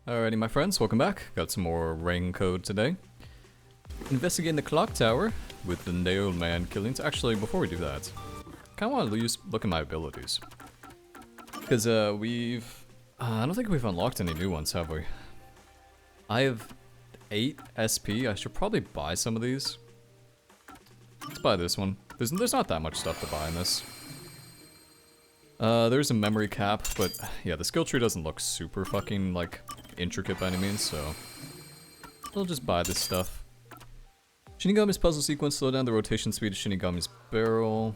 Alrighty, my friends, welcome back. Got some more rain code today. Investigating the clock tower with the nail man killings. Actually, before we do that, kind of want to look at my abilities. Because I don't think we've unlocked any new ones, have we? I have 8 SP. I should probably buy some of these. Let's buy this one. There's not that much stuff to buy in this. There's a memory cap, but yeah, the skill tree doesn't look super fucking, like, intricate by any means, so I'll just buy this stuff. Shinigami's puzzle sequence, slow down the rotation speed of Shinigami's barrel.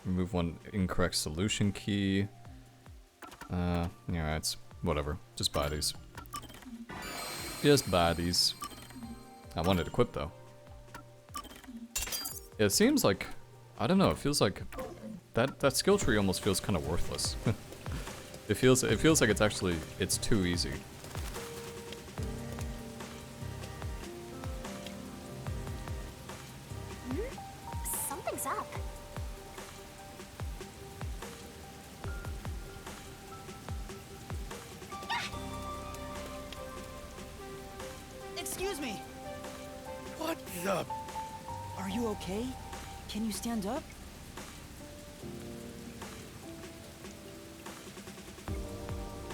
Remove one incorrect solution key. Yeah, it's whatever. Just buy these. Just buy these. I wanted to equip though. Yeah, it seems like, I don't know, it feels like that skill tree almost feels kind of worthless. It feels like it's too easy. Something's up. Excuse me. What the? Are you okay? Can you stand up?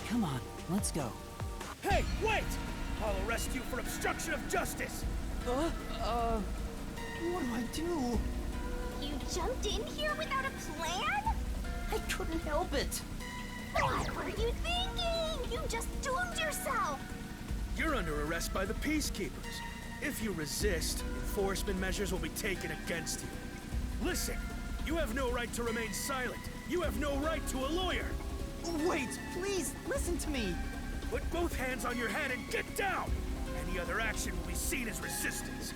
Come on, let's go. Hey, wait! I'll arrest you for obstruction of justice! What do I do? You jumped in here without a plan? I couldn't help it. What were you thinking? You just doomed yourself. You're under arrest by the Peacekeepers. If you resist, enforcement measures will be taken against you. Listen, you have no right to remain silent. You have no right to a lawyer. Wait, please, listen to me. Put both hands on your head and get down! Any other action will be seen as resistance.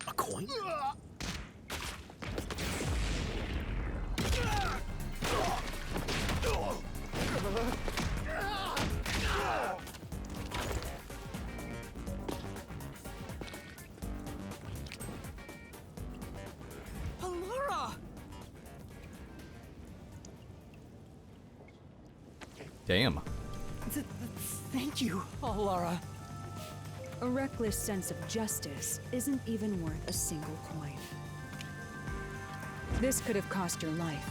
A coin? Damn. Thank you, Alara. A reckless sense of justice isn't even worth a single coin. This could have cost your life.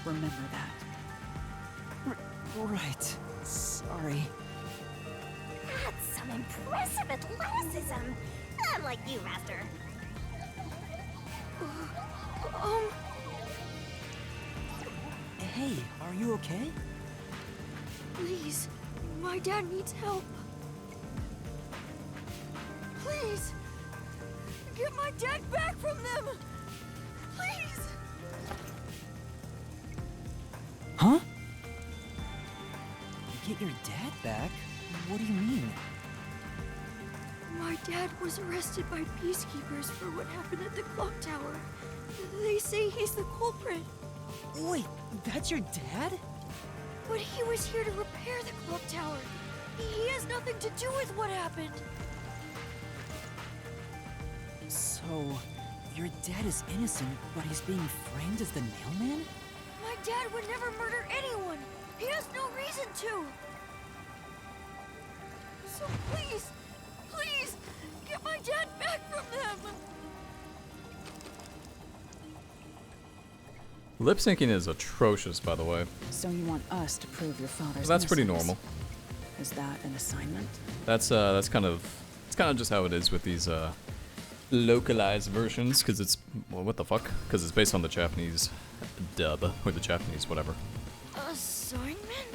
Remember that. Right. Sorry. That's some impressive athleticism. Unlike you, Master. Hey, are you okay? Please, my dad needs help. Please, get my dad back from them. Please. Huh? Get your dad back? What do you mean? My dad was arrested by Peacekeepers for what happened at the clock tower. They say he's the culprit. Wait, that's your dad? But he was here to repair the clock tower. He has nothing to do with what happened. So, your dad is innocent, but he's being framed as the nailman? My dad would never murder anyone. He has no reason to. So please, please, get my dad back from them. Lip syncing is atrocious, by the way. So you want us to prove your father's That's pretty innocence? normal. Is that an assignment? That's kind of just how it is with these localized versions, because it's, well, what the fuck? Because it's based on the Japanese dub or the Japanese whatever. Assignment?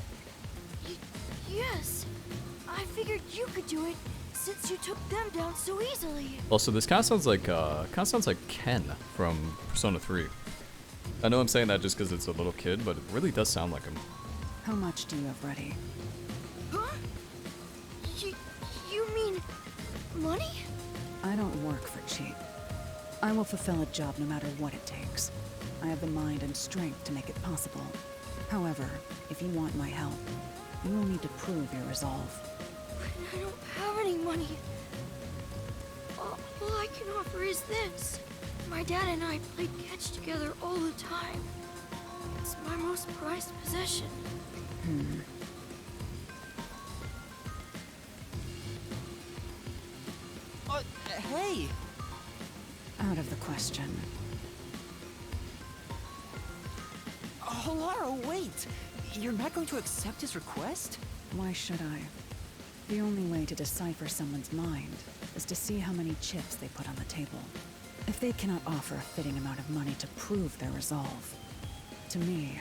Yes. I figured you could do it since you took them down so easily. Also, this kind of sounds like Ken from Persona 3. I know I'm saying that just because it's a little kid, but it really does sound like him. How much do you have ready? Huh? You mean money? I don't work for cheap. I will fulfill a job no matter what it takes. I have the mind and strength to make it possible. However, if you want my help, you will need to prove your resolve. But I don't have any money. All I can offer is this. My dad and I played catch together all the time. It's my most prized possession. Hey! Out of the question. Oh, Lara, wait! You're not going to accept his request? Why should I? The only way to decipher someone's mind is to see how many chips they put on the table. If they cannot offer a fitting amount of money to prove their resolve, to me,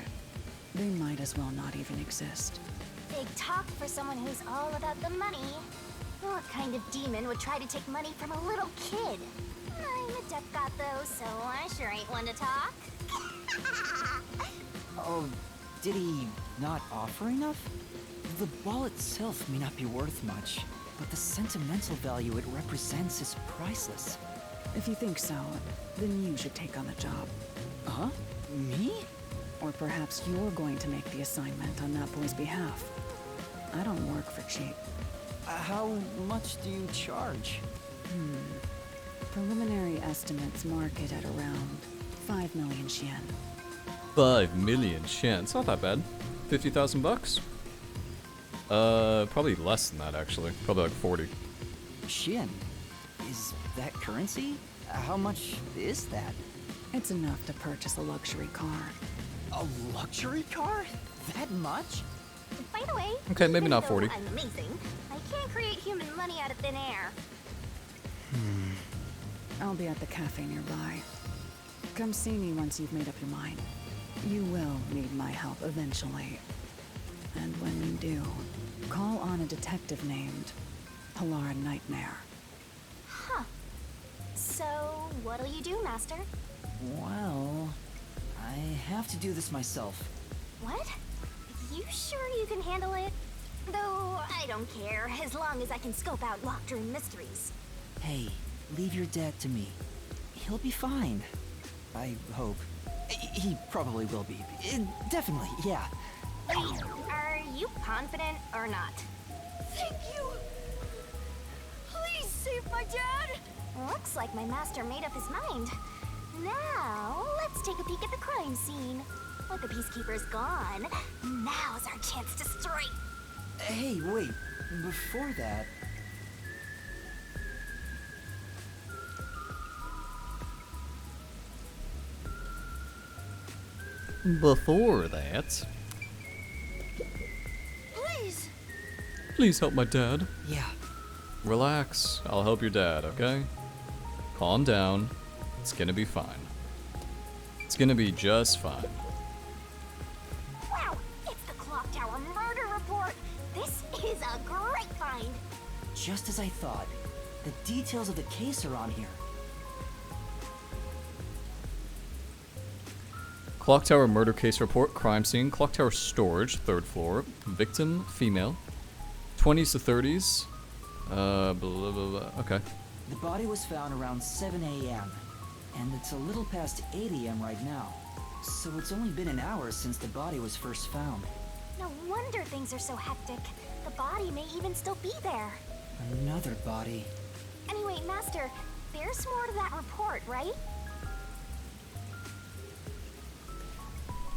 they might as well not even exist. Big talk for someone who's all about the money. What kind of demon would try to take money from a little kid? I'm a deaf god though, so I sure ain't one to talk. Oh, did he not offer enough? The ball itself may not be worth much, but the sentimental value it represents is priceless. If you think so, then you should take on the job. Huh? Me? Or perhaps you're going to make the assignment on that boy's behalf. I don't work for cheap. How much do you charge? Preliminary estimates mark it at around 5 million yen. 5 million yen. It's not that bad. 50,000 bucks? Probably less than that actually. Probably like 40. Shin? Is that currency? How much is that? It's enough to purchase a luxury car. A luxury car? That much? By the way, Okay, maybe even not though 40. I'm amazing, I can't create human money out of thin air. I'll be at the cafe nearby. Come see me once you've made up your mind. You will need my help eventually. And when you do, call on a detective named Polar Nightmare. Huh. So, what'll you do, Master? Well, I have to do this myself. What? You sure you can handle it? Though, I don't care, as long as I can scope out locked room mysteries. Hey, leave your dad to me. He'll be fine. I hope. He probably will be. Definitely, yeah. Wait, are you confident or not? Thank you! Please save my dad! Looks like my master made up his mind. Now, let's take a peek at the crime scene. With the Peacekeepers gone, now's our chance to strike. Hey, wait. Before that... Before that... Please! Please help my dad. Yeah. Relax. I'll help your dad, okay? Calm down. It's gonna be fine. It's gonna be just fine. Wow, it's the Clock Tower murder report. This is a great find. Just as I thought. The details of the case are on here. Clock Tower murder case report, crime scene, Clock Tower storage, 3rd floor, victim, female, 20s to 30s, blah, blah, blah. Okay. The body was found around 7 a.m. And it's a little past 8 a.m. right now. So it's only been an hour since the body was first found. No wonder things are so hectic. The body may even still be there. Another body. Anyway, Master, there's more to that report, right?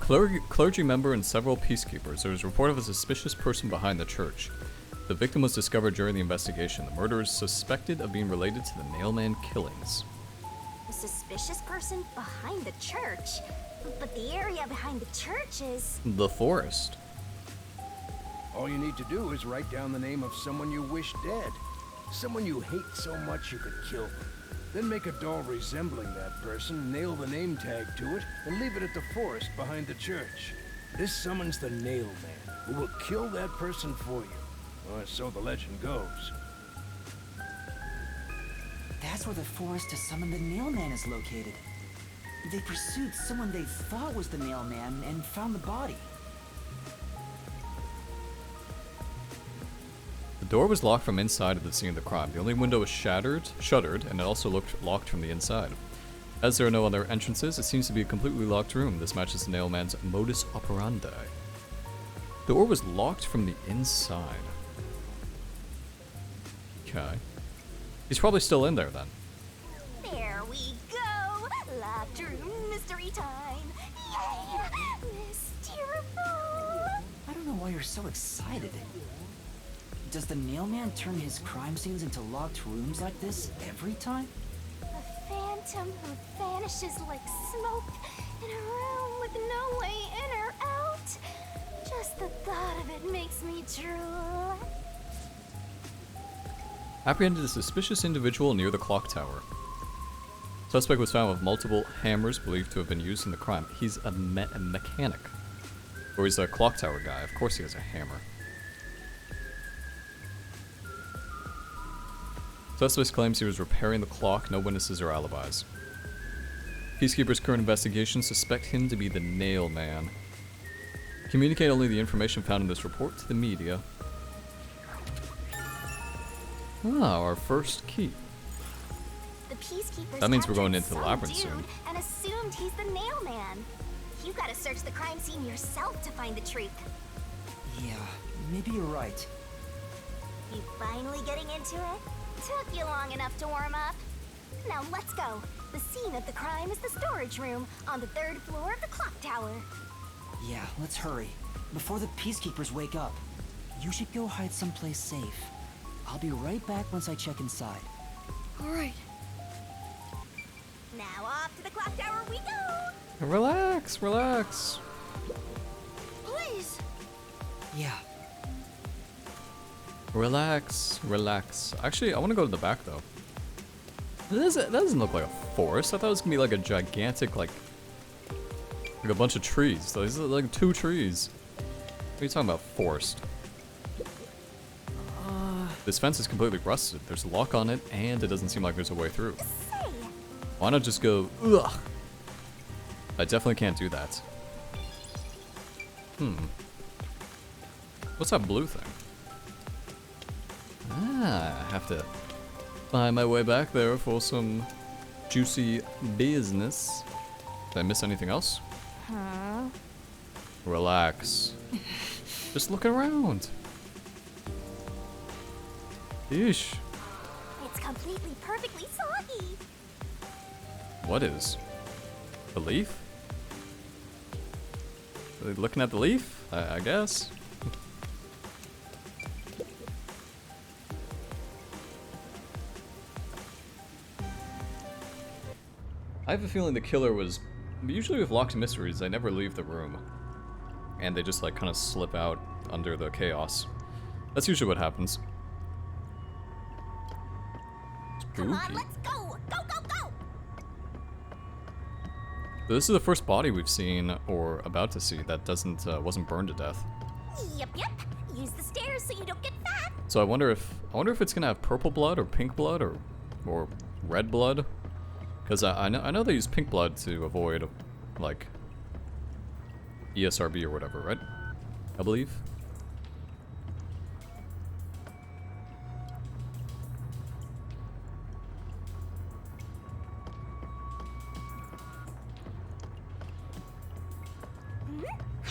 Clergy member and several peacekeepers. There was a report of a suspicious person behind the church. The victim was discovered during the investigation. The murderer is suspected of being related to the Nailman killings. A suspicious person behind the church? But the area behind the church is... The forest. All you need to do is write down the name of someone you wish dead. Someone you hate so much you could kill them. Then make a doll resembling that person, nail the name tag to it, and leave it at the forest behind the church. This summons the Nail Man, who will kill that person for you. Or so the legend goes. That's where the forest to summon the Nail Man is located. They pursued someone they thought was the Nail Man and found the body. The door was locked from inside of the scene of the crime. The only window was shuttered, and it also looked locked from the inside. As there are no other entrances, it seems to be a completely locked room. This matches the Nailman's modus operandi. The door was locked from the inside. Okay. He's probably still in there then. There we go! locked room mystery time. Yay! Mysteriful! I don't know why you're so excited. Does the nail man turn his crime scenes into locked rooms like this every time? A phantom who vanishes like smoke in a room with no way in or out. Just the thought of it makes me drool. Apprehended a suspicious individual near the clock tower. Suspect was found with multiple hammers believed to have been used in the crime. He's a mechanic. Or he's a clock tower guy. Of course he has a hammer. Suspect claims he was repairing the clock. No witnesses or alibis. Peacekeepers' current investigation suspect him to be the nail man. Communicate only the information found in this report to the media. Ah, our first key. The Peacekeepers That means we're going captured into the some labyrinth dude soon. and assumed he's the nail man. You gotta search the crime scene yourself to find the truth. Yeah, maybe you're right. You finally getting into it? Took you long enough to warm up. Now let's go. The scene of the crime is the storage room on the 3rd floor of the clock tower. Yeah, let's hurry. Before the Peacekeepers wake up. You should go hide someplace safe. I'll be right back once I check inside. Alright. Now off to the clock tower we go. Relax, relax. Please! Yeah, Relax, relax. Actually, I want to go to the back though. That doesn't look like a forest. I thought it was gonna be like a gigantic, like a bunch of trees. These are like 2 trees. What are you talking about, forest? This fence is completely rusted. There's a lock on it, and it doesn't seem like there's a way through. Say, Why not just go, ugh? I definitely can't do that. What's that blue thing? Ah, I have to find my way back there for some juicy business. Did I miss anything else? huh? Relax. Just look around. Yeesh. It's completely perfectly soggy. What is? The leaf? Are they looking at the leaf? I guess. I have a feeling the killer was... Usually with locked mysteries, they never leave the room. And they just like kind of slip out under the chaos. That's usually what happens. Come on, Spooky. let's go. Go, go, go. So this is the first body we've seen, or about to see, that wasn't burned to death. Yep, yep. Use the stairs so you don't get fat. So I wonder if it's gonna have purple blood or pink blood or red blood, because I know they use pink blood to avoid like ESRB or whatever, right? I believe.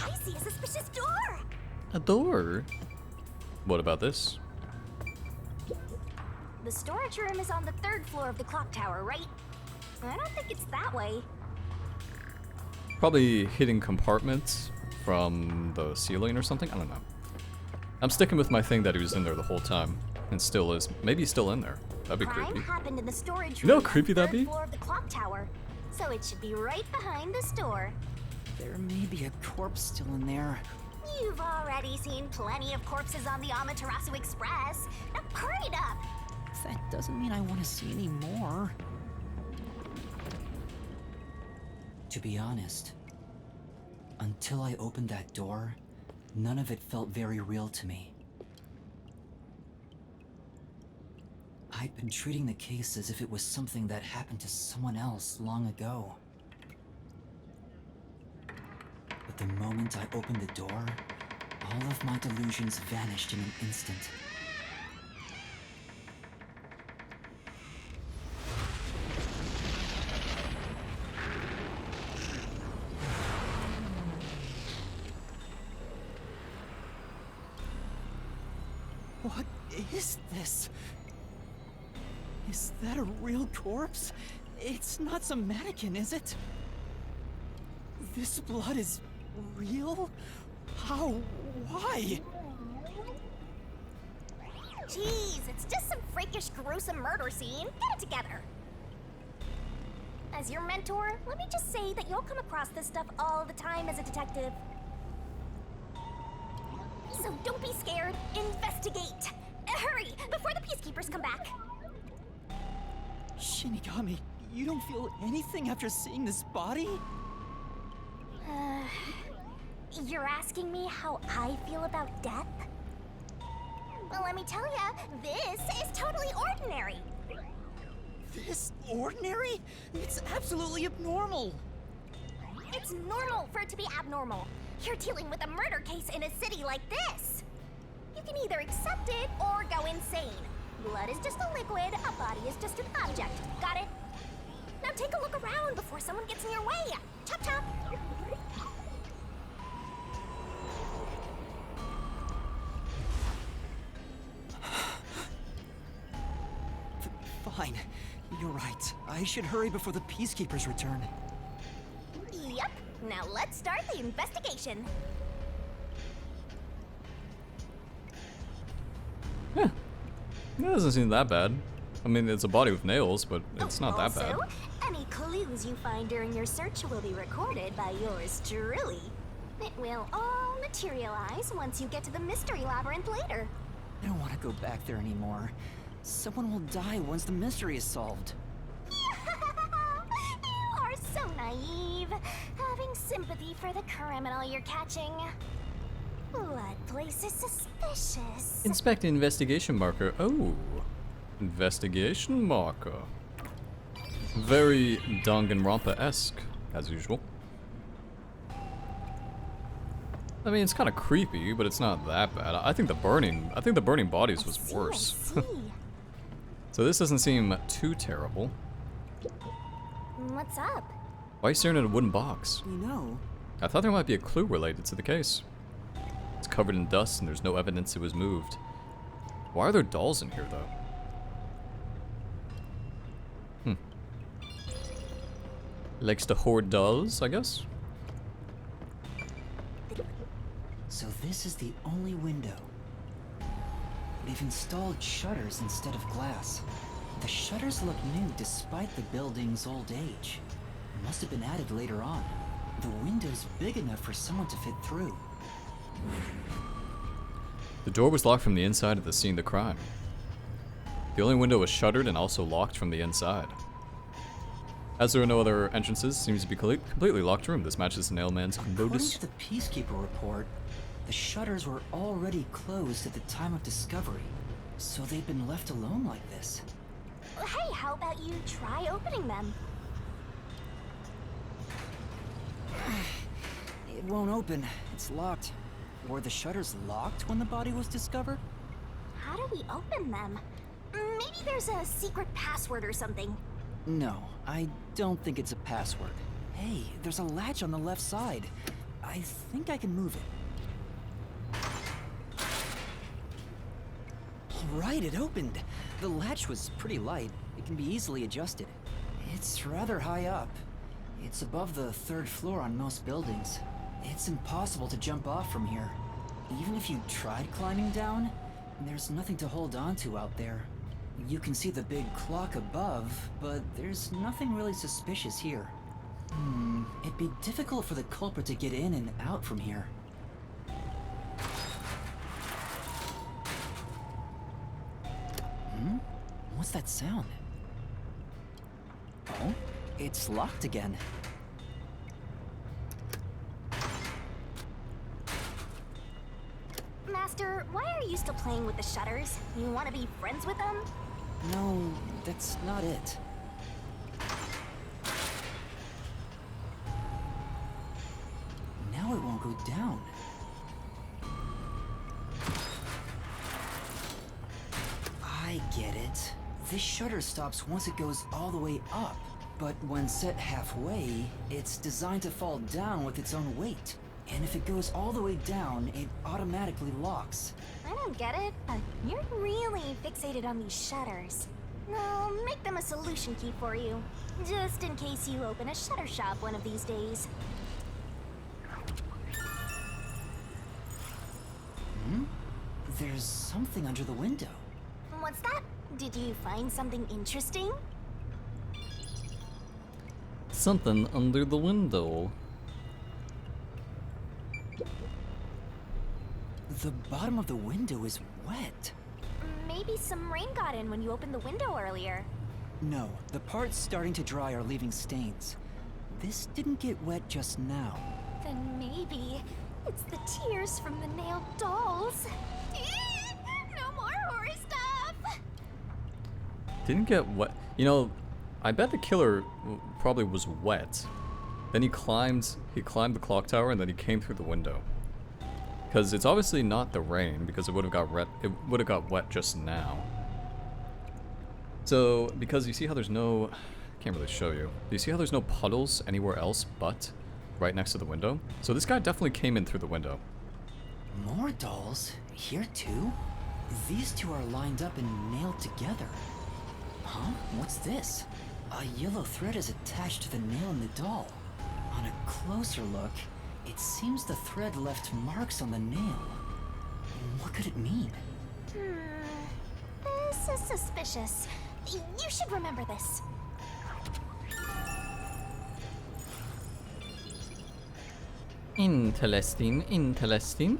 I see a suspicious door. A door. What about this? The storage room is on the 3rd floor of the clock tower, right? I don't think it's that way. Probably hidden compartments from the ceiling or something. I don't know. I'm sticking with my thing that he was in there the whole time, and still is. Maybe he's still in there. That'd be Crime creepy. happened in the storage You know room how creepy on the that'd 3rd be? floor of the clock tower. So it should be right behind the store. there may be a corpse still in there. You've already seen plenty of corpses on the Amaterasu Express. Now hurry it up. That doesn't mean I want to see any more. To be honest, until I opened that door, none of it felt very real to me. I'd been treating the case as if it was something that happened to someone else long ago. But the moment I opened the door, all of my delusions vanished in an instant. What is this? Is that a real corpse? It's not some mannequin, is it? This blood is real? How? Why? Jeez, it's just some freakish, gruesome murder scene. Get it together. As your mentor, let me just say that you'll come across this stuff all the time as a detective. So don't be scared. Investigate. Hurry, before the Peacekeepers come back. Shinigami, you don't feel anything after seeing this body? You're asking me how I feel about death? Well, let me tell ya, this is totally ordinary. This ordinary? It's absolutely abnormal. It's normal for it to be abnormal. You're dealing with a murder case in a city like this. You can either accept it or go insane. Blood is just a liquid, a body is just an object. Got it? Now take a look around before someone gets in your way. Chop chop. Fine. You're right. I should hurry before the Peacekeepers return. Yep. Now let's start the investigation. Yeah. It doesn't seem that bad. I mean, it's a body with nails, but it's not that bad. Also, any clues you find during your search will be recorded by yours truly. It will all materialize once you get to the mystery labyrinth later. I don't want to go back there anymore. Someone will die once the mystery is solved. You are so naive, having sympathy for the criminal you're catching. Blood place is suspicious. Inspect investigation marker. Oh. Investigation marker. Very Danganronpa-esque, as usual. I mean, it's kind of creepy, but it's not that bad. I think the burning bodies was worse. I see. So this doesn't seem too terrible. What's up? Why are you staring at a wooden box? You know, I thought there might be a clue related to the case. It's covered in dust and there's no evidence it was moved. Why are there dolls in here, though? Likes to hoard dolls, I guess? so this is the only window. They've installed shutters instead of glass. The shutters look new despite the building's old age. Must have been added later on. The window's big enough for someone to fit through. The door was locked from the inside at the scene of the crime. The only window was shuttered and also locked from the inside. As there are no other entrances, seems to be completely locked room. This matches the Nailman's According modus. to the Peacekeeper report, the shutters were already closed at the time of discovery, so they've been left alone like this. Hey, how about you try opening them? It won't open. It's locked. Were the shutters locked when the body was discovered? How do we open them? Maybe there's a secret password or something. No, I don't think it's a password. Hey, there's a latch on the left side. I think I can move it. Right, it opened. The latch was pretty light. It can be easily adjusted. It's rather high up. It's above the 3rd floor on most buildings. It's impossible to jump off from here. Even if you tried climbing down, there's nothing to hold on to out there. You can see the big clock above, but there's nothing really suspicious here. It'd be difficult for the culprit to get in and out from here. What's that sound? Oh, it's locked again. Master, why are you still playing with the shutters? You want to be friends with them? No, that's not it. Now it won't go down. I get it. This shutter stops once it goes all the way up, but when set halfway, it's designed to fall down with its own weight. And if it goes all the way down, it automatically locks. I don't get it, but you're really fixated on these shutters. I'll make them a solution key for you, just in case you open a shutter shop one of these days. There's something under the window. What's that? Did you find something interesting? Something under the window. The bottom of the window is wet. Maybe some rain got in when you opened the window earlier. No, the parts starting to dry are leaving stains. This didn't get wet just now. Then maybe it's the tears from the nailed dolls. No more horror stuff! Didn't get wet. You know, I bet the killer probably was wet. Then he climbed the clock tower and then he came through the window. Because it's obviously not the rain, because it would have got wet just now. So, because you see how there's no, I can't really show you. Do you see how there's no puddles anywhere else but right next to the window? So this guy definitely came in through the window. More dolls? Here too? These two are lined up and nailed together. Huh? What's this? A yellow thread is attached to the nail in the doll. On a closer look, it seems the thread left marks on the nail. What could it mean? This is suspicious. You should remember this. Interesting, interesting.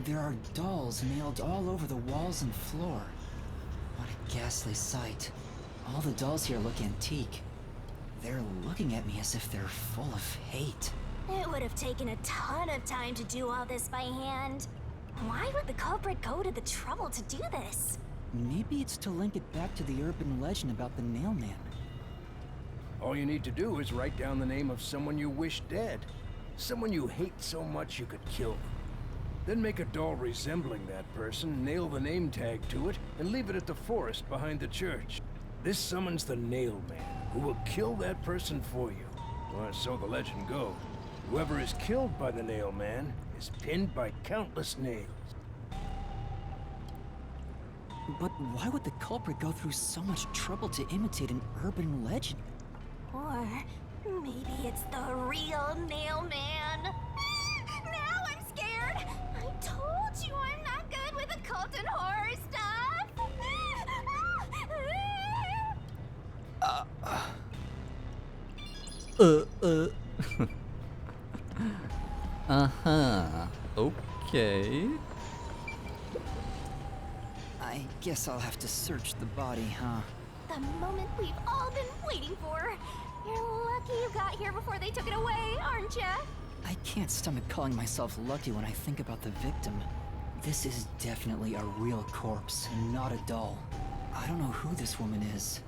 There are dolls nailed all over the walls and floor. What a ghastly sight. All the dolls here look antique. They're looking at me as if they're full of hate. It would have taken a ton of time to do all this by hand. Why would the culprit go to the trouble to do this? Maybe it's to link it back to the urban legend about the nail man. All you need to do is write down the name of someone you wish dead. Someone you hate so much you could kill them. Then make a doll resembling that person, nail the name tag to it, and leave it at the forest behind the church. This summons the Nail Man, who will kill that person for you. Or so the legend goes. Whoever is killed by the Nail Man is pinned by countless nails. But why would the culprit go through so much trouble to imitate an urban legend? Or maybe it's the real Nail Man. Now I'm scared. I told you I'm not good with occult and horror stuff. Uh-huh. Okay. I guess I'll have to search the body, huh? The moment we've all been waiting for. You're lucky you got here before they took it away, aren't ya? I can't stomach calling myself lucky when I think about the victim. This is definitely a real corpse, not a doll. I don't know who this woman is.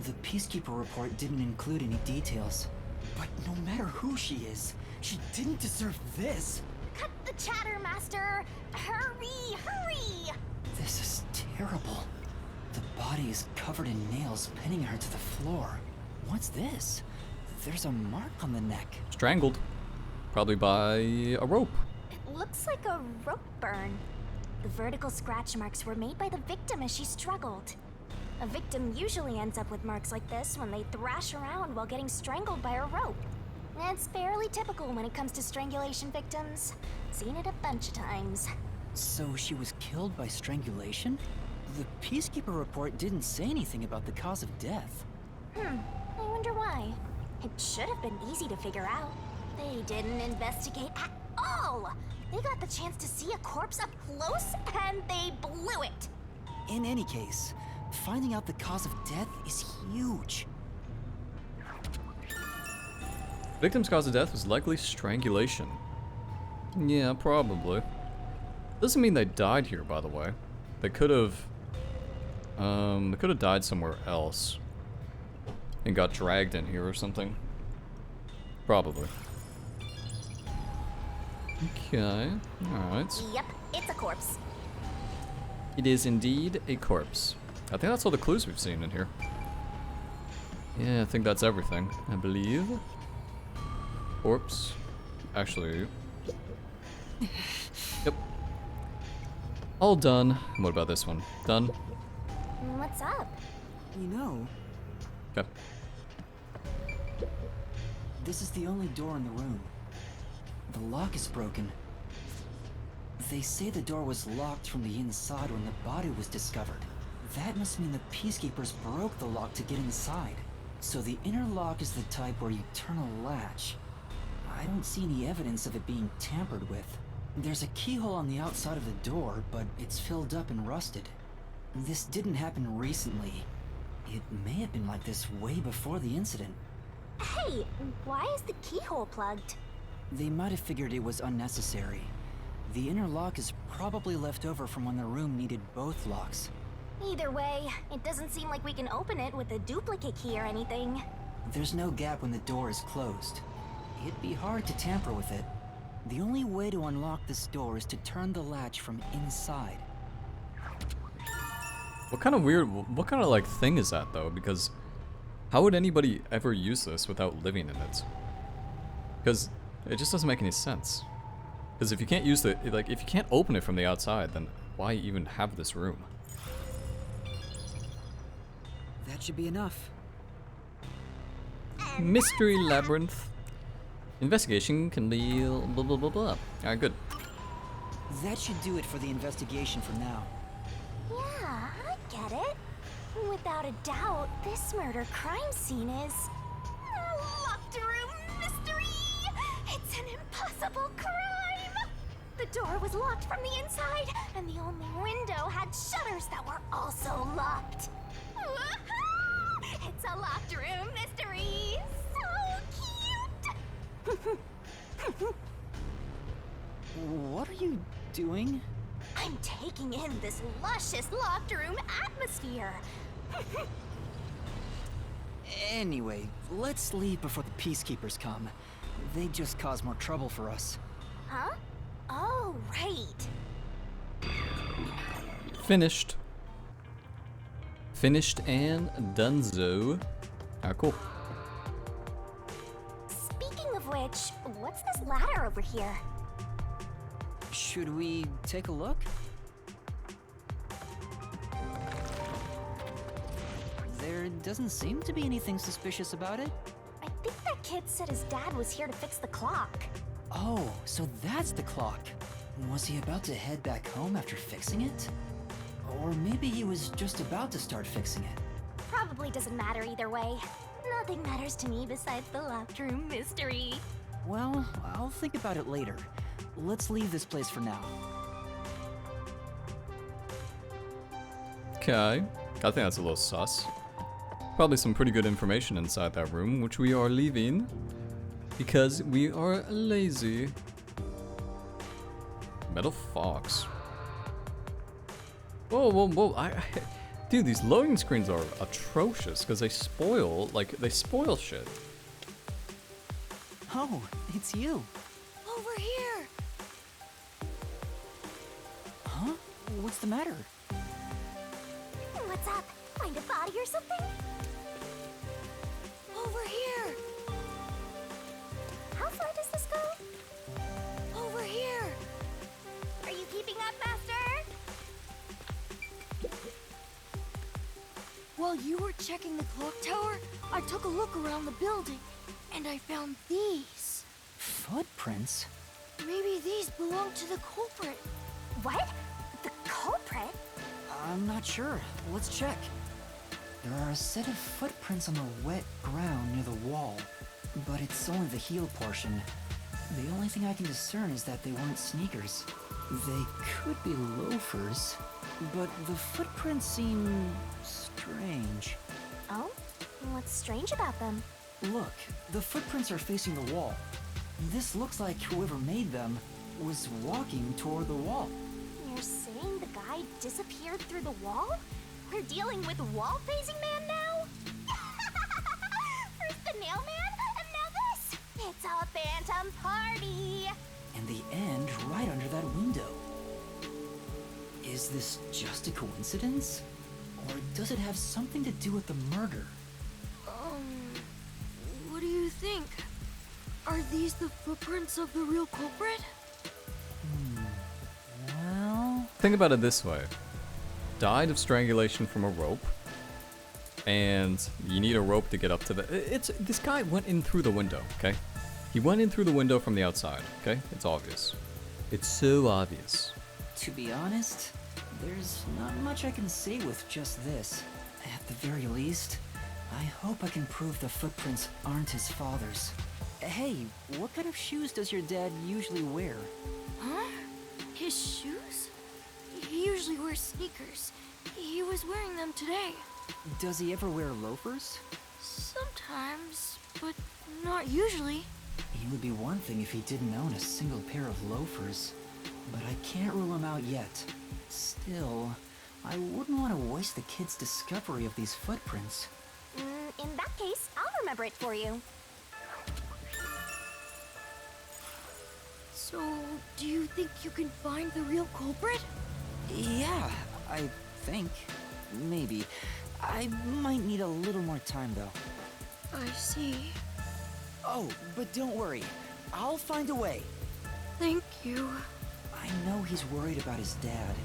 The Peacekeeper report didn't include any details. But no matter who she is, she didn't deserve this. Cut the chatter, Master! Hurry, hurry! This is terrible. The body is covered in nails pinning her to the floor. What's this? There's a mark on the neck. Strangled. Probably by a rope. It looks like a rope burn. The vertical scratch marks were made by the victim as she struggled. A victim usually ends up with marks like this when they thrash around while getting strangled by a rope. It's fairly typical when it comes to strangulation victims. Seen it a bunch of times. So she was killed by strangulation? The Peacekeeper report didn't say anything about the cause of death. I wonder why. It should have been easy to figure out. They didn't investigate at all! They got the chance to see a corpse up close, and they blew it! In any case, finding out the cause of death is huge. Victim's cause of death was likely strangulation. Yeah, probably. Doesn't mean they died here, by the way. They could have died somewhere else and got dragged in here or something. Probably. Okay, alright. Yep, it's a corpse. It is indeed a corpse. I think that's all the clues we've seen in here. Yeah, I think that's everything, I believe. Corpse. Actually. Yep. All done. What about this one? Done? What's up? You know, Okay. this is the only door in the room. The lock is broken. They say the door was locked from the inside when the body was discovered. That must mean the Peacekeepers broke the lock to get inside. So the inner lock is the type where you turn a latch. I don't see any evidence of it being tampered with. There's a keyhole on the outside of the door, but it's filled up and rusted. This didn't happen recently. It may have been like this way before the incident. Hey, why is the keyhole plugged? They might have figured it was unnecessary. The inner lock is probably left over from when the room needed both locks. Either way, it doesn't seem like we can open it with a duplicate key or anything. There's no gap when the door is closed. It'd be hard to tamper with it. The only way to unlock this door is to turn the latch from inside. What kind of like thing is that though? Because how would anybody ever use this without living in it? Because it just doesn't make any sense. Because if you can't use the, like, if you can't open it from the outside, then why even have this room? That should be enough. Mystery labyrinth. Investigation can be blah blah blah blah. Alright, good. That should do it for the investigation for now. Yeah, I get it. Without a doubt, this murder crime scene is a locked room mystery. It's an impossible crime. The door was locked from the inside, and the only window had shutters that were also locked. Woohoo! It's a locked room mystery. So cute. What are you doing? I'm taking in this luscious locked room atmosphere. Anyway, let's leave before the Peacekeepers come. They just cause more trouble for us. Huh? Oh, right. Finished. Finished and donezo. Alright, cool. Speaking of which, what's this ladder over here? Should we take a look? There doesn't seem to be anything suspicious about it. I think that kid said his dad was here to fix the clock. Oh, so that's the clock. Was he about to head back home after fixing it? Or maybe he was just about to start fixing it. Probably doesn't matter either way. Nothing matters to me besides the locked room mystery. Well, I'll think about it later. Let's leave this place for now. Okay. I think that's a little sus. Probably some pretty good information inside that room, which we are leaving because we are lazy. Metal Fox. Whoa, whoa, whoa. Dude, these loading screens are atrocious because they spoil shit. Oh, it's you. Over here! Huh? What's the matter? What's up? Find a body or something? Over here! How far does this go? Over here! Are you keeping up, Master? While you were checking the clock tower, I took a look around the building, and I found these. Footprints? Maybe these belong to the culprit. What? The culprit? I'm not sure. Let's check. There are a set of footprints on the wet ground near the wall, but it's only the heel portion. The only thing I can discern is that they weren't sneakers. They could be loafers, but the footprints seem strange. Oh? What's strange about them? Look, the footprints are facing the wall. This looks like whoever made them was walking toward the wall. You're saying the guy disappeared through the wall? We're dealing with wall-facing man now? First the nail man, and now this! It's a phantom party! And the end right under that window. Is this just a coincidence? Or does it have something to do with the murder? What do you think? Are these the footprints of the real culprit? Well... think about it this way. Died of strangulation from a rope. And you need a rope to get up to the... This guy went in through the window, okay? He went in through the window from the outside, okay? It's obvious. It's so obvious. To be honest, there's not much I can say with just this. At the very least, I hope I can prove the footprints aren't his father's. Hey, what kind of shoes does your dad usually wear? Huh? His shoes? He usually wears sneakers. He was wearing them today. Does he ever wear loafers? Sometimes, but not usually. It would be one thing if he didn't own a single pair of loafers, but I can't rule him out yet. Still, I wouldn't want to waste the kid's discovery of these footprints. In that case, I'll remember it for you. So, do you think you can find the real culprit? Yeah, I think. Maybe. I might need a little more time, though. I see. Oh, but don't worry. I'll find a way. Thank you. I know he's worried about his dad.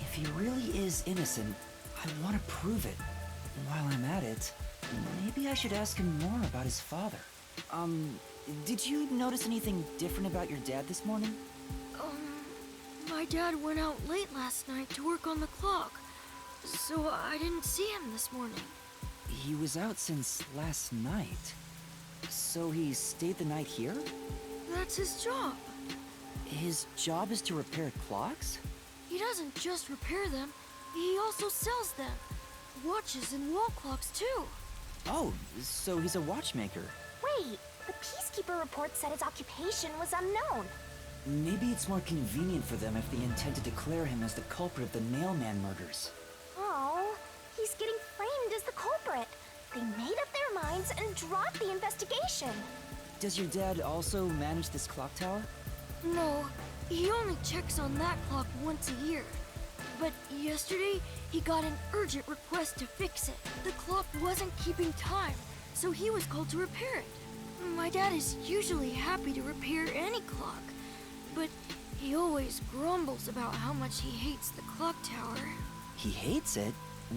If he really is innocent, I want to prove it. While I'm at it, maybe I should ask him more about his father. Did you notice anything different about your dad this morning? My dad went out late last night to work on the clock, so I didn't see him this morning. He was out since last night. So he stayed the night here? That's his job. His job is to repair clocks? He doesn't just repair them, he also sells them. Watches and wall clocks, too. Oh, so he's a watchmaker. Wait, the Peacekeeper report said his occupation was unknown. Maybe it's more convenient for them if they intend to declare him as the culprit of the Nailman murders. Oh, he's getting framed as the culprit. They made up their minds and dropped the investigation. Does your dad also manage this clock tower? No, he only checks on that clock once a year. But yesterday, he got an urgent request to fix it. The clock wasn't keeping time, so he was called to repair it. My dad is usually happy to repair any clock, but he always grumbles about how much he hates the clock tower. He hates it?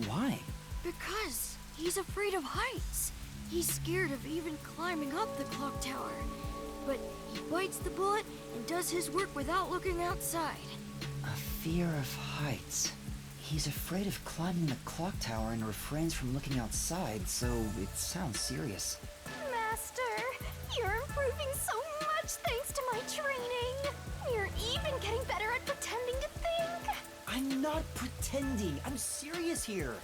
Why? Because he's afraid of heights. He's scared of even climbing up the clock tower. But he bites the bullet and does his work without looking outside. A fear of heights. He's afraid of climbing the clock tower and refrains from looking outside, so it sounds serious. Master, you're improving so much thanks to my training. You're even getting better at pretending to think. I'm not pretending. I'm serious here.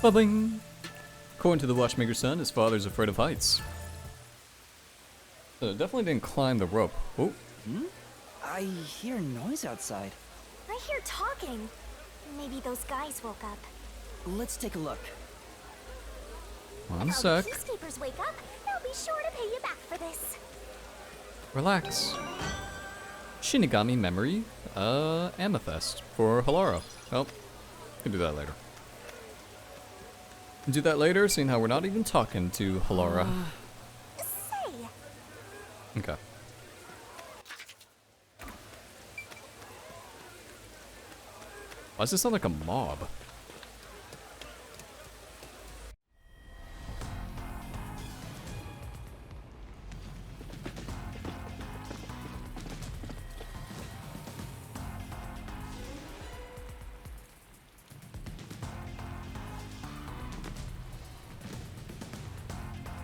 Bubbling. According to the watchmaker's son, his father's afraid of heights. Definitely didn't climb the rope. Oh. I hear noise outside. I hear talking. Maybe those guys woke up. Let's take a look. One If sec. the Peacekeepers wake up, they'll be sure to pay you back for this. Relax. Shinigami memory, amethyst for Halara. Well, we can do that later. Do that later, seeing how we're not even talking to Halara. Say, Okay. Why does this sound like a mob?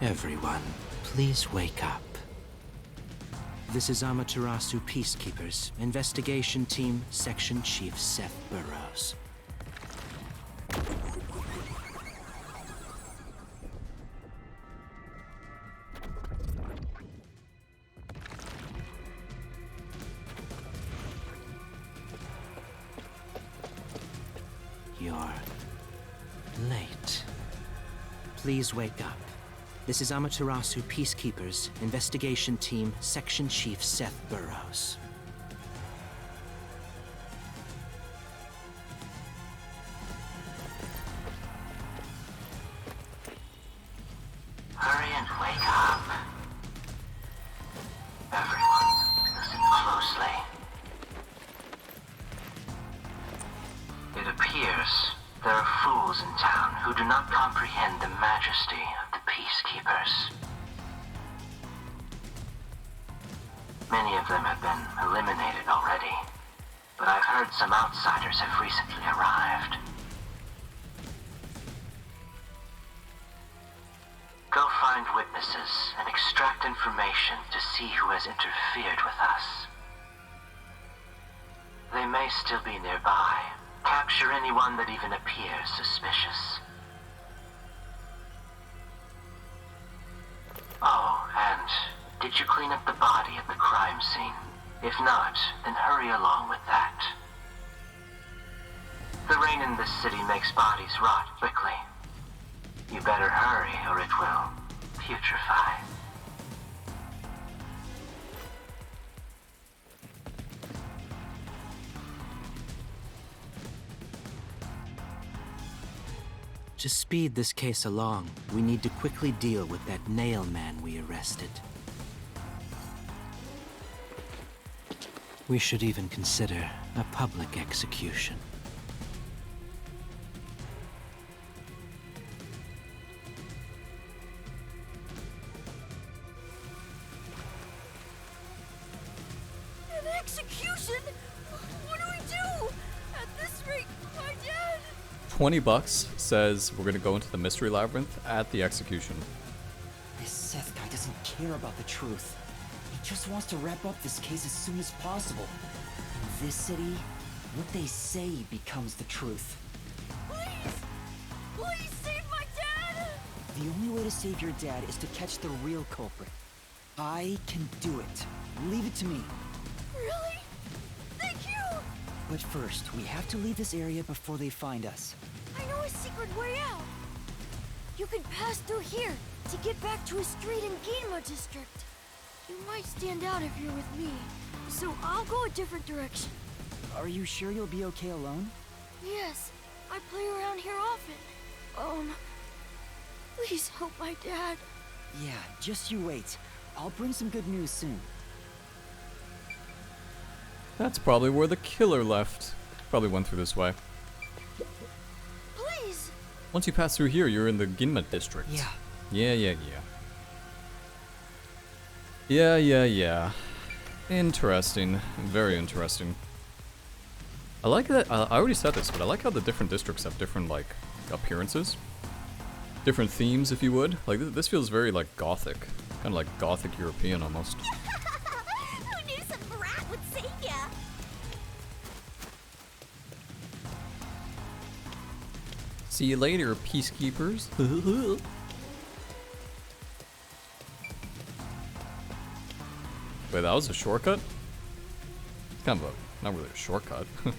Everyone, please wake up. This is Amaterasu Peacekeepers, Investigation Team, Section Chief Seth Burrows. You're late. Please wake up. This is Amaterasu Peacekeepers, Investigation Team, Section Chief Seth Burrows. Hurry and wake up. Everyone, listen closely. not comprehend the majesty of the Peacekeepers. Many of them have been eliminated already, but I've heard some outsiders have recently arrived. Go find witnesses and extract information to see who has interfered with us. They may still be nearby. Capture anyone that even appears suspicious. Oh, and did you clean up the body at the crime scene? If not, then hurry along with that. The rain in this city makes bodies rot quickly. You better hurry or it will putrefy. To speed this case along, we need to quickly deal with that nail man we arrested. We should even consider a public execution. An execution? What do we do? At this rate, my dad... $20 says we're gonna go into the mystery labyrinth at the execution. This Seth guy doesn't care about the truth. He just wants to wrap up this case as soon as possible. In this city, what they say becomes the truth. Please! Please save my dad! The only way to save your dad is to catch the real culprit. I can do it. Leave it to me. Really? Thank you! But first, we have to leave this area before they find us. I know a secret way out. You can pass through here to get back to a street in Ginma district. You might stand out if you're with me, so I'll go a different direction. Are you sure you'll be okay alone? Yes, I play around here often. Please help my dad. Yeah, just you wait. I'll bring some good news soon. That's probably where the killer left. Probably went through this way. Please! Once you pass through here, you're in the Ginma district. Yeah. Yeah. Interesting. Very interesting. I like that. I already said this, but I like how the different districts have different, like, appearances. Different themes, if you would. Like, this feels very, like, gothic. Kind of like gothic European, almost. Who knew some brat would save ya? See you later, Peacekeepers. Wait, that was a shortcut? Kind of a, not really a shortcut. Thought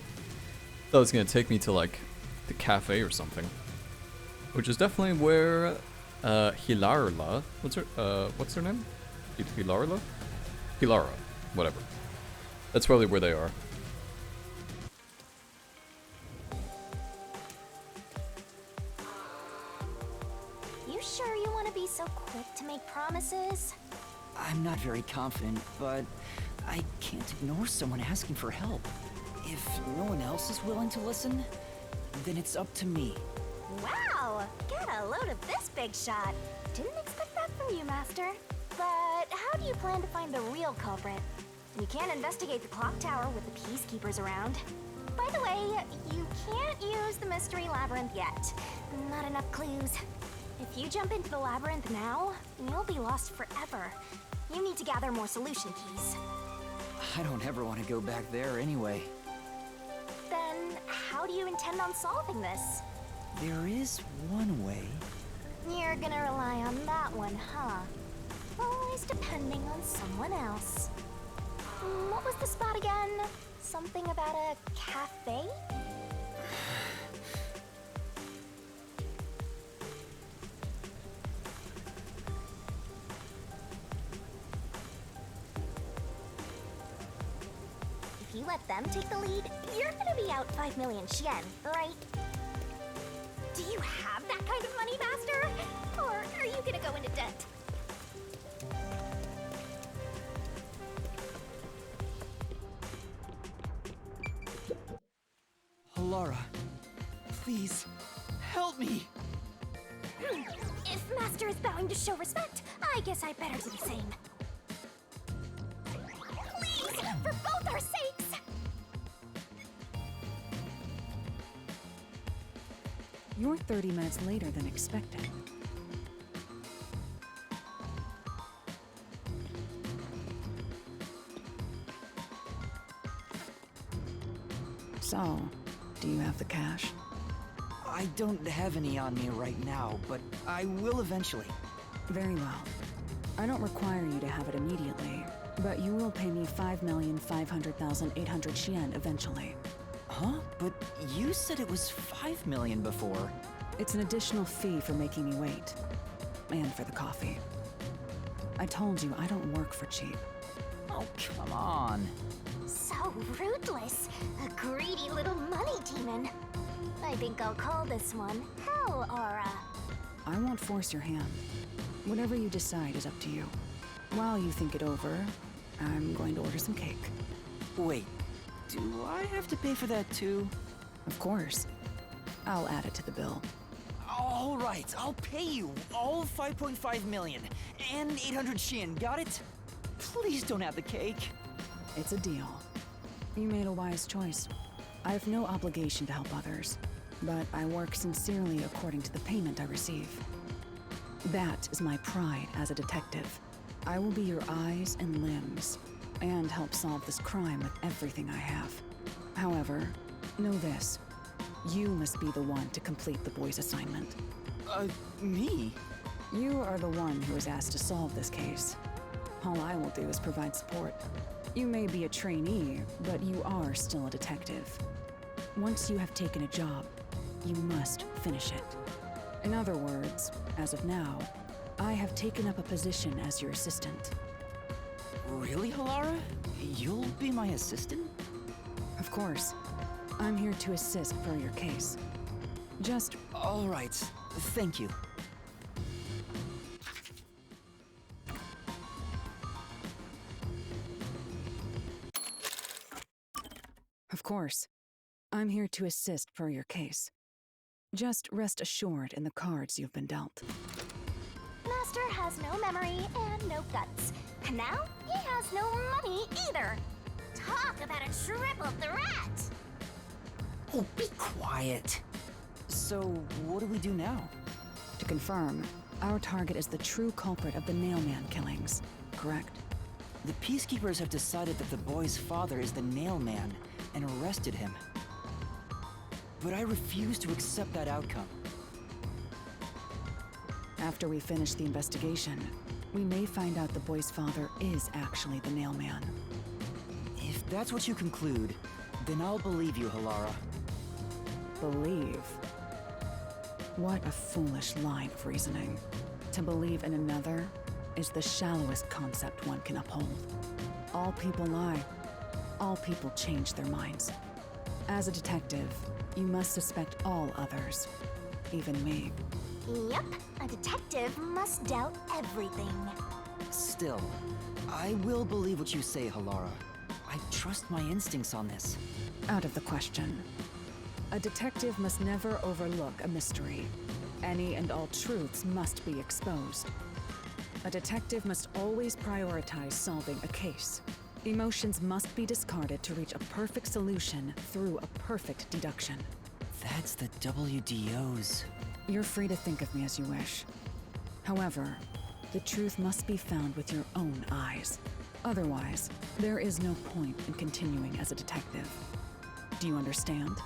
it was gonna take me to, like, the cafe or something. Which is definitely where, Hilarla, what's her name? Hilarla? Hilara, whatever. That's probably where they are. You sure you want to be so quick to make promises? I'm not very confident, but I can't ignore someone asking for help. If no one else is willing to listen, then it's up to me. Wow! Get a load of this big shot. Didn't expect that from you, Master. But how do you plan to find the real culprit? You can't investigate the clock tower with the Peacekeepers around. By the way, you can't use the mystery labyrinth yet. Not enough clues. If you jump into the labyrinth now, you'll be lost forever. You need to gather more solution keys. I don't ever want to go back there anyway. Then, how do you intend on solving this? There is one way. You're gonna rely on that one, huh? Always depending on someone else. What was the spot again? Something about a cafe? If you let them take the lead, you're gonna be out 5 million yen, right? Do you have that kind of money, Master? Or are you gonna go into debt? Lara, please, help me! Master is bowing to show respect. I guess I better do the same. Please, for both our sakes! You're 30 minutes later than expected. So, do you have the cash? I don't have any on me right now, but I will eventually. Very well. I don't require you to have it immediately, but you will pay me 5,500,800 yen eventually. Huh? But you said it was 5 million before. It's an additional fee for making me wait. And for the coffee. I told you I don't work for cheap. Oh, come on. So ruthless. A greedy little money demon. I think I'll call this one Hell Aura. I won't force your hand. Whatever you decide is up to you. While you think it over, I'm going to order some cake. Wait, do I have to pay for that too? Of course. I'll add it to the bill. All right, I'll pay you all 5.5 million and 800 Shin, got it? Please don't have the cake. It's a deal. You made a wise choice. I have no obligation to help others, but I work sincerely according to the payment I receive. That is my pride as a detective. I will be your eyes and limbs, and help solve this crime with everything I have. However, know this. You must be the one to complete the boy's assignment. Me? You are the one who was asked to solve this case. All I will do is provide support. You may be a trainee, but you are still a detective. Once you have taken a job, you must finish it. In other words, as of now, I have taken up a position as your assistant. Really, Halara? You'll be my assistant? Of course. I'm here to assist per your case. Just... All right, thank you. Of course. I'm here to assist per your case. Just rest assured in the cards you've been dealt. Master has no memory and no guts. And now he has no money either. Talk about a triple threat! Oh, be quiet. So, what do we do now? To confirm, our target is the true culprit of the Nailman killings, correct? The Peacekeepers have decided that the boy's father is the Nailman and arrested him. But I refuse to accept that outcome. After we finish the investigation, we may find out the boy's father is actually the Nailman. If that's what you conclude, then I'll believe you, Halara. Believe? What a foolish line of reasoning. To believe in another is the shallowest concept one can uphold. All people lie. All people change their minds. As a detective, you must suspect all others, even me. Yep, a detective must doubt everything. Still, I will believe what you say, Halara. I trust my instincts on this. Out of the question. A detective must never overlook a mystery. Any and all truths must be exposed. A detective must always prioritize solving a case. Emotions must be discarded to reach a perfect solution through a perfect deduction. That's the WDO's. You're free to think of me as you wish. However, the truth must be found with your own eyes. Otherwise, there is no point in continuing as a detective. Do you understand?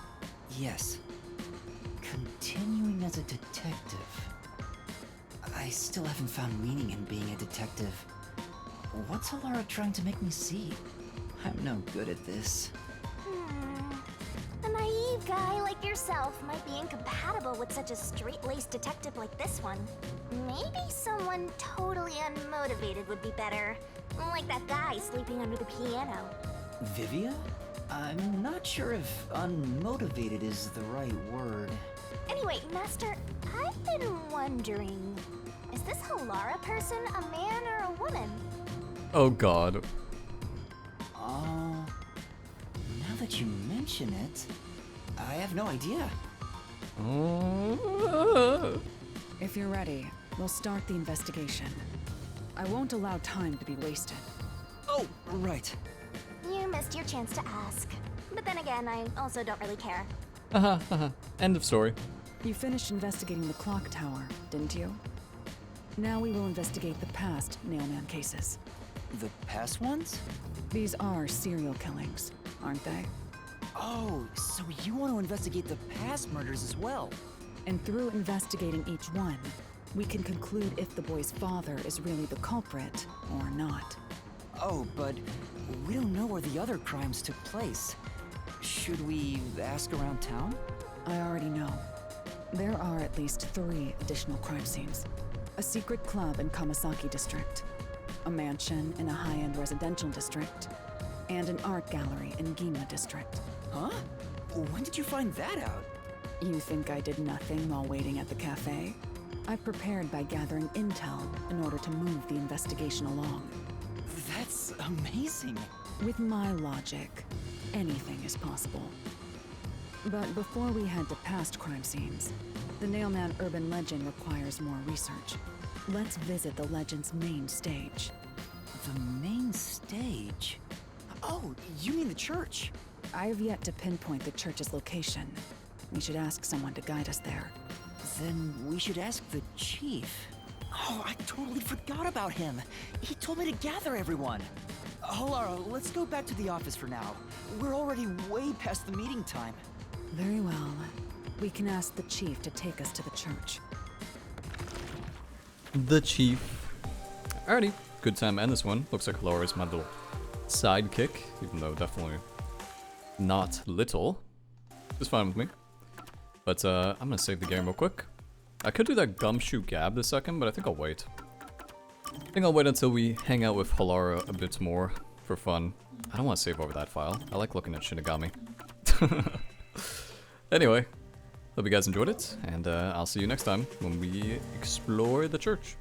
Yes. Continuing as a detective. I still haven't found meaning in being a detective. What's Halara trying to make me see? I'm no good at this. A naive guy like yourself might be incompatible with such a straight-laced detective like this one. Maybe someone totally unmotivated would be better. Like that guy sleeping under the piano. Vivia? I'm not sure if unmotivated is the right word. Anyway, Master, I've been wondering, is this Halara person a man or a woman? Oh god. Now that you mention it, I have no idea. If you're ready, We'll start the investigation. I won't allow time to be wasted. Oh, right. You missed your chance to ask. But then again, I also don't really care. End of story. You finished investigating the clock tower, didn't you? Now we will investigate the past Nailman cases. The past ones? These are serial killings, aren't they? Oh, so you want to investigate the past murders as well? And through investigating each one, we can conclude if the boy's father is really the culprit or not. Oh, but we don't know where the other crimes took place. Should we ask around town? I already know. There are at least 3 additional crime scenes. A secret club in Kamasaki district, a mansion in a high-end residential district, and an art gallery in Yuma district. Huh? When did you find that out? You think I did nothing while waiting at the cafe? I prepared by gathering intel in order to move the investigation along. That's amazing. With my logic, anything is possible. But before we head to past crime scenes, the Nailman urban legend requires more research. Let's visit the legend's main stage. The main stage? Oh, you mean the church? I have yet to pinpoint the church's location. We should ask someone to guide us there. Then we should ask the chief. Oh, I totally forgot about him. He told me to gather everyone. Lara, let's go back to the office for now. We're already way past the meeting time. Very well. We can ask the chief to take us to the church. The chief. Alrighty, good time to end this one. Looks like Laura's my little sidekick, even though definitely not little. It's fine with me. But I'm gonna save the game real quick. I could do that gumshoe gab this second, but I think I'll wait. I think I'll wait until we hang out with Halara a bit more for fun. I don't want to save over that file. I like looking at Shinigami. Anyway, hope you guys enjoyed it, and I'll see you next time when we explore the church.